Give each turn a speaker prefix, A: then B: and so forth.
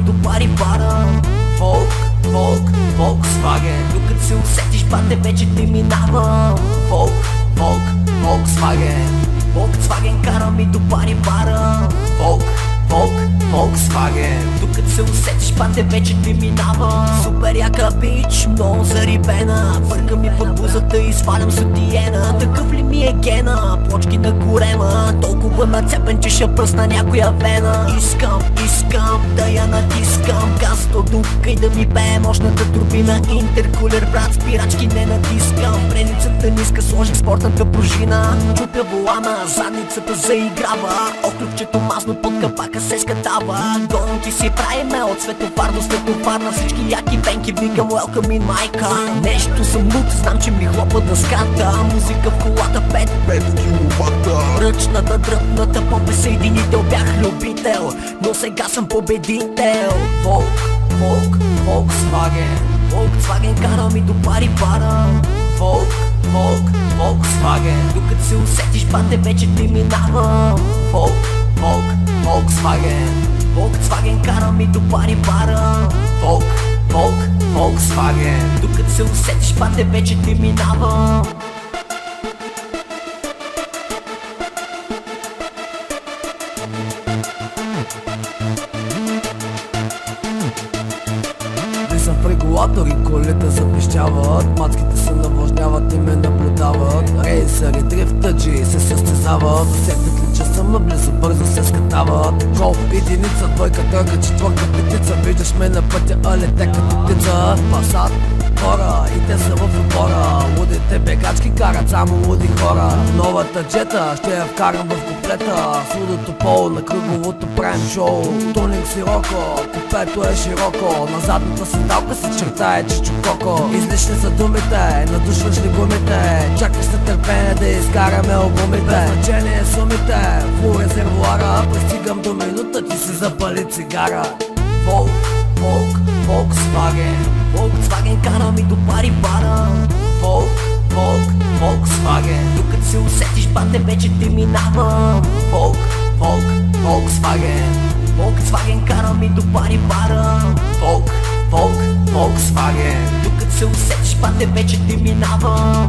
A: до пари бара. Volkswagen. Докато се усетиш, бате, вече ти минава. Volkswagen. Volkswagen кара ми до пари бара. Volkswagen. Докато се усетиш, бате, вече ти минава. Супер яка бич, много зарибена. Върка ми под бузата и свалям сутиена. Такъв ли ми е гена? Плочки на корема. Толкова нацепен, че ще пръсна някоя вена. Искам да я натискам. Газ до дупка и да ми пее мощната турбина. Интеркулер, брат, спирачки не натискам. Предницата ниска, сложих спортната пружина. Чупя волана, задницата заиграва. Оклюпчето масно под капака се скатава. Гон ти си правиме от светофар до светофар. На всички яки пенки викам welcome in my car. Нещо съм луд, знам, че ми хлопа дъската. Музика в колата 5 киловата. Ръчната, дръпната, по-присъединител. Бях любител, но сега съм победител. Volkswagen кара ми до пари бара. Volkswagen. Докато се усетиш, бате, вече ти минава. Volkswagen кара ми до пари бара. Volkswagen. Докато се усетиш, бате, вече ти минава.
B: Влизам в регулатор и колите запищяват. Мацките се навлажняват и ме наблюдават. Рейсъри, дрифтаджи се състезават. Усетят ли, че съм наблизо, бързо се скатават. Гол, единица, двойка, тройка, четвърка, петица. Виждаш ме на пътя, а лете като птица. Пасат хора и те са в отбора. Лудите бегачки карат само луди хора. Новата джета ще я вкарам в куплета. С лудото поло на кръговото правим шоу. Тунинг сироко, купето е широко. На задната седалка се чертае чичококо. Излишни са думите, надушваш ли гумите. Чакаш се търпение да изкараме обумите. Значение сумите, в резервуара. Пристигам до минута, ти си запали цигара.
A: Volkswagen кара ми до пари бара. Volkswagen. Докато се усетиш, бате, вече ти минава. Volkswagen кара ми до пари бара. Volkswagen. Докато се усетиш, бате, вече ти минава.